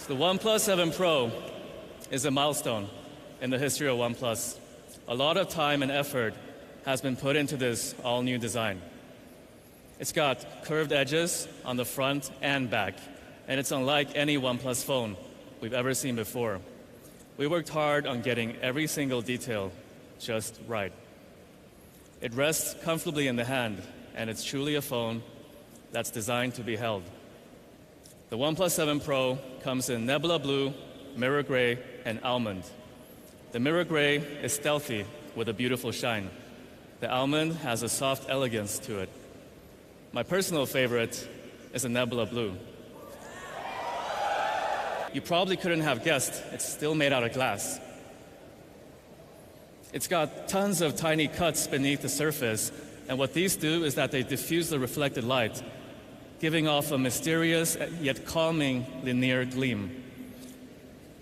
The OnePlus 7 Pro is a milestone in the history of OnePlus. A lot of time and effort has been put into this all-new design. It's got curved edges on the front and back, and it's unlike any OnePlus phone we've ever seen before. We worked hard on getting every single detail just right. It rests comfortably in the hand, and it's truly a phone that's designed to be held. The OnePlus 7 Pro comes in Nebula Blue, Mirror Gray, and Almond. The Mirror Gray is stealthy with a beautiful shine. The Almond has a soft elegance to it. My personal favorite is the Nebula Blue. You probably couldn't have guessed it's still made out of glass. It's got tons of tiny cuts beneath the surface, and what these do is that they diffuse the reflected light, giving off a mysterious yet calming linear gleam.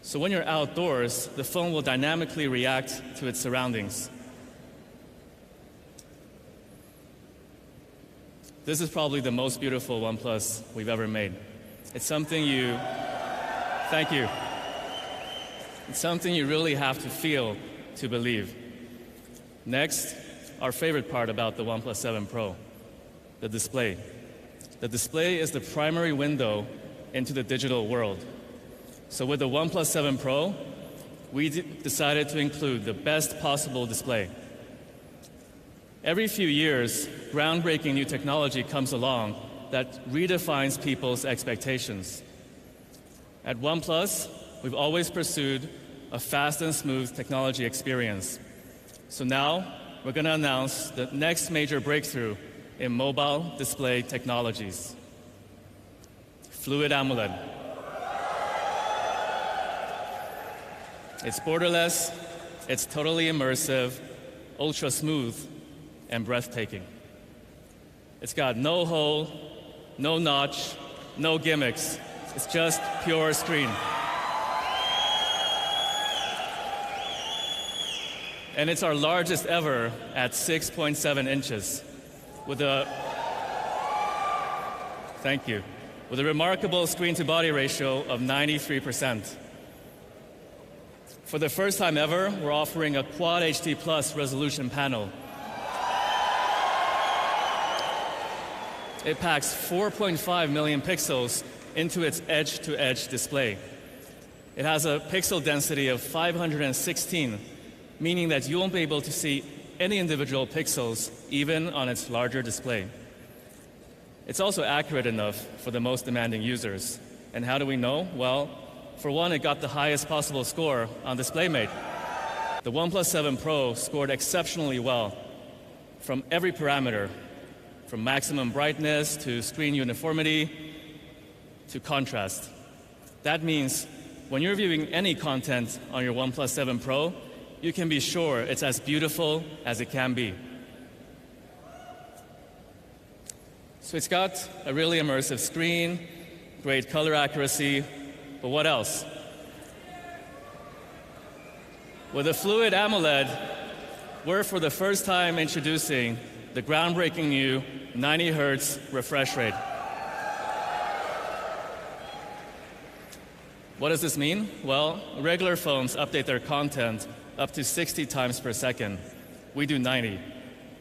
So when you're outdoors, the phone will dynamically react to its surroundings. This is probably the most beautiful OnePlus we've ever made. It's something you... Thank you. It's something you really have to feel to believe. Next, our favorite part about the OnePlus 7 Pro, the display. The display is the primary window into the digital world. So with the OnePlus 7 Pro, we decided to include the best possible display. Every few years, groundbreaking new technology comes along that redefines people's expectations. At OnePlus, we've always pursued a fast and smooth technology experience. So now, we're going to announce the next major breakthrough in mobile display technologies. Fluid AMOLED. It's borderless, it's totally immersive, ultra smooth, and breathtaking. It's got no hole, no notch, no gimmicks. It's just pure screen. And it's our largest ever at 6.7 inches with a, thank you, with a remarkable screen-to-body ratio of 93%. For the first time ever, we're offering a Quad HD Plus resolution panel. It packs 4.5 million pixels into its edge-to-edge display. It has a pixel density of 516, meaning that you won't be able to see any individual pixels, even on its larger display. It's also accurate enough for the most demanding users. And how do we know? Well, for one, it got the highest possible score on DisplayMate. The OnePlus 7 Pro scored exceptionally well from every parameter, from maximum brightness to screen uniformity to contrast. That means when you're viewing any content on your OnePlus 7 Pro, you can be sure it's as beautiful as it can be. So it's got a really immersive screen, great color accuracy, but what else? With a Fluid AMOLED, we're for the first time introducing the groundbreaking new 90 Hz refresh rate. What does this mean? Well, regular phones update their content up to 60 times per second. We do 90.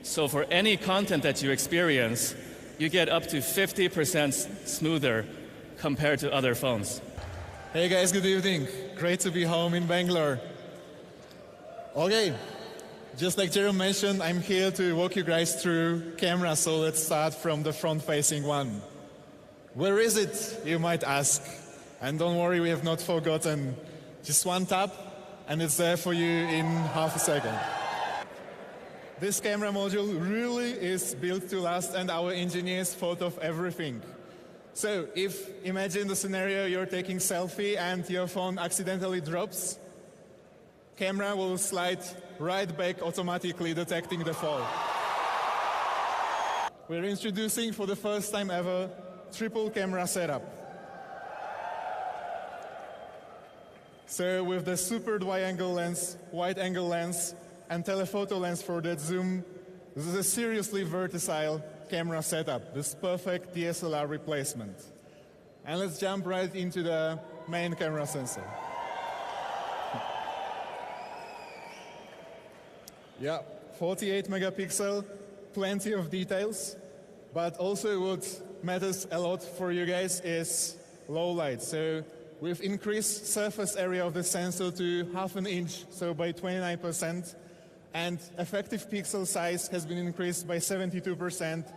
So for any content that you experience, you get up to 50% smoother compared to other phones. Hey guys, good evening. Great to be home in Bangalore. Okay, just like Jerome mentioned, I'm here to walk you guys through camera, so let's start from the front-facing one. Where is it, you might ask? And don't worry, we have not forgotten. Just one tap, and it's there for you in half a second. This camera module really is built to last, and our engineers thought of everything. So if, imagine the scenario, you're taking selfie and your phone accidentally drops, camera will slide right back automatically, detecting the fall. We're introducing for the first time ever triple camera setup. So with the super wide-angle lens, wide-angle lens, and telephoto lens for that zoom, this is a seriously versatile camera setup. This perfect DSLR replacement. And let's jump right into the main camera sensor. Yeah, 48 megapixel, plenty of details, but also what matters a lot for you guys is low light. So we've increased surface area of the sensor to 1/2 inch, so by 29%, and effective pixel size has been increased by 72%,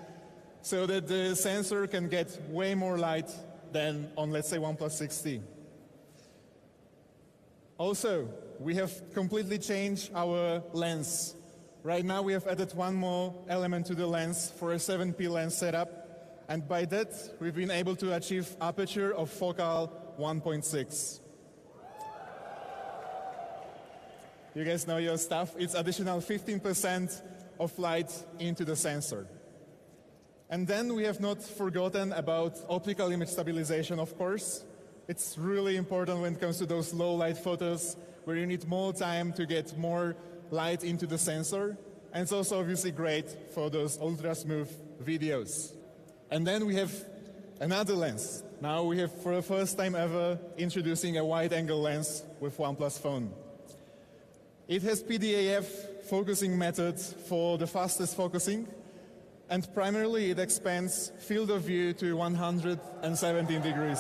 so that the sensor can get way more light than on, let's say, OnePlus 6T. Also, we have completely changed our lens. Right now we have added one more element to the lens for a 7P lens setup, and by that we've been able to achieve aperture of focal 1.6. You guys know your stuff. It's additional 15% of light into the sensor. And then we have not forgotten about optical image stabilization, of course. It's really important when it comes to those low light photos where you need more time to get more light into the sensor. And it's also obviously great for those ultra smooth videos. And then we have another lens. Now we have, for the first time ever, introducing a wide angle lens with OnePlus phone. It has PDAF focusing method for the fastest focusing, and primarily it expands field of view to 117 degrees.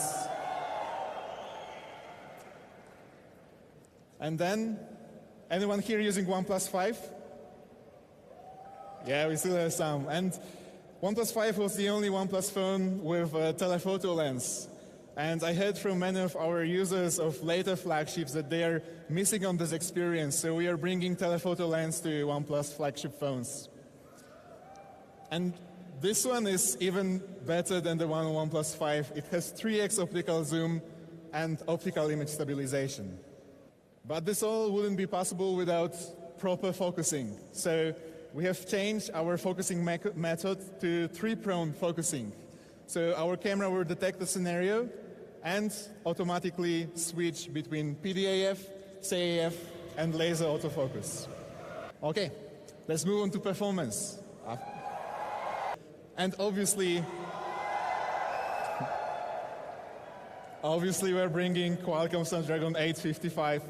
And then, anyone here using OnePlus 5? Yeah, we still have some. And OnePlus 5 was the only OnePlus phone with a telephoto lens. And I heard from many of our users of later flagships that they are missing on this experience. So we are bringing telephoto lens to OnePlus flagship phones. And this one is even better than the one on OnePlus 5. It has 3x optical zoom and optical image stabilization. But this all wouldn't be possible without proper focusing. So we have changed our focusing method to 3-prone focusing. So our camera will detect the scenario and automatically switch between PDAF, CAF, and laser autofocus. Okay, let's move on to performance. And obviously we're bringing Qualcomm Snapdragon 855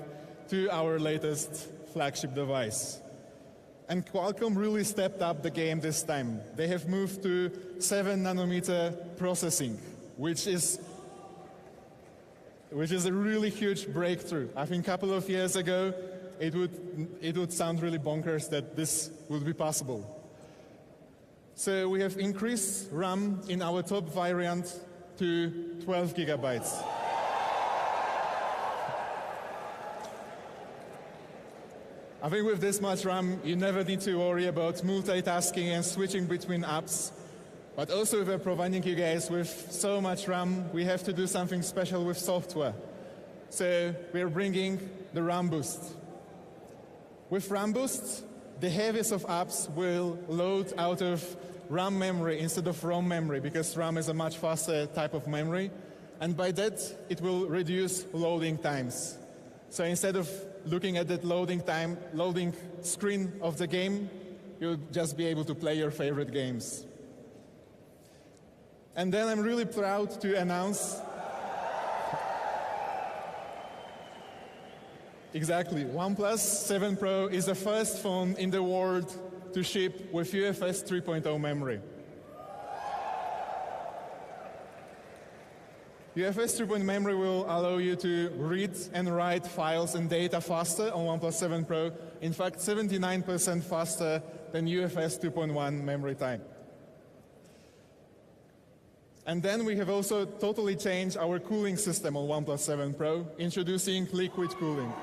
to our latest flagship device. And Qualcomm really stepped up the game this time. They have moved to 7 nanometer processing, which is a really huge breakthrough. I think a couple of years ago, it would sound really bonkers that this would be possible. So we have increased RAM in our top variant to 12 gigabytes. I think with this much RAM, you never need to worry about multitasking and switching between apps. But also, if we're providing you guys with so much RAM, we have to do something special with software. So we're bringing the RAM Boost. With RAM Boost, the heaviest of apps will load out of RAM memory instead of ROM memory, because RAM is a much faster type of memory. And by that, it will reduce loading times. So instead of looking at that loading screen of the game, you'll just be able to play your favorite games. And then I'm really proud to announce exactly, OnePlus 7 Pro is the first phone in the world to ship with UFS 3.0 memory. UFS 3.0 memory will allow you to read and write files and data faster on OnePlus 7 Pro. In fact, 79% faster than UFS 2.1 memory type. And then we have also totally changed our cooling system on OnePlus 7 Pro, introducing liquid cooling.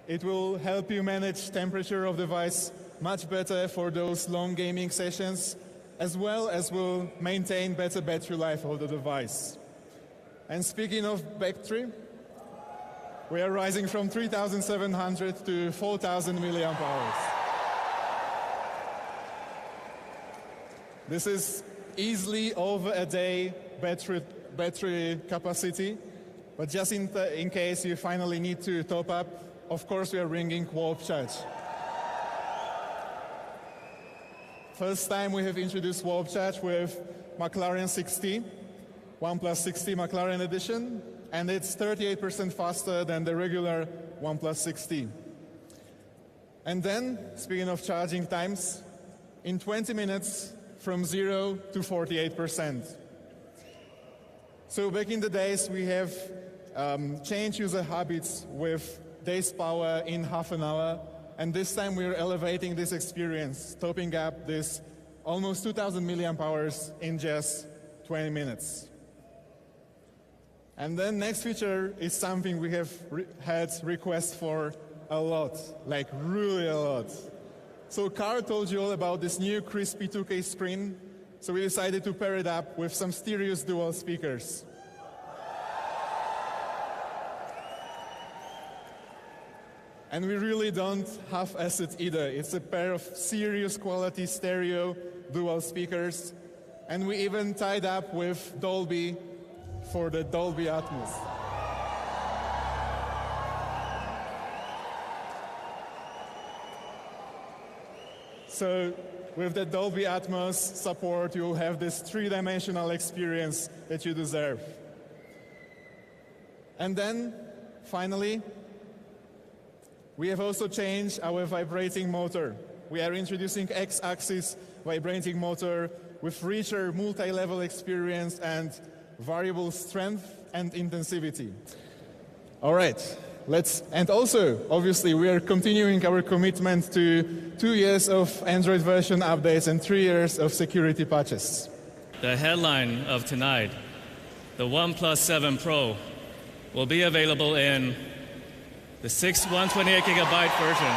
It will help you manage temperature of the device much better for those long gaming sessions, as well as will maintain better battery life of the device. And speaking of battery, we are rising from 3,700 to 4,000 milliamp hours. This is easily over a day battery capacity, but just in case you finally need to top up, of course we are bringing warp charge. First time we have introduced warp charge with McLaren 60, OnePlus 60 McLaren edition, and it's 38% faster than the regular OnePlus 60. And then, speaking of charging times, in 20 minutes, from 0 to 48%. So back in the days, we have changed user habits with days power in half an hour, and this time we're elevating this experience, topping up this almost 2,000 milliamp hours in just 20 minutes. And then next feature is something we have had requests for a lot, like really a lot. So Carl told you all about this new crispy 2K screen, so we decided to pair it up with some stereo dual speakers. And we really don't half-ass it either. It's a pair of serious quality stereo dual speakers, and we even tied up with Dolby for the Dolby Atmos. So with the Dolby Atmos support, you'll have this three-dimensional experience that you deserve. And then, finally, we have also changed our vibrating motor. We are introducing X-axis vibrating motor with richer multi-level experience and variable strength and intensivity. All right, and also, obviously, we are continuing our commitment to 2 years of Android version updates and 3 years of security patches. The headline of tonight, the OnePlus 7 Pro, will be available in the 128 gigabyte version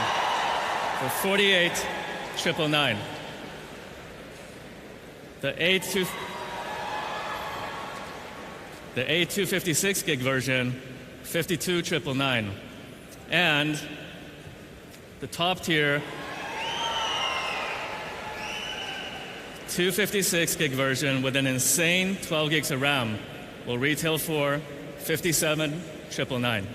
for $48,999. The 256 gig version, $52,999. And the top tier 256 gig version with an insane 12 gigs of RAM will retail for $57,999.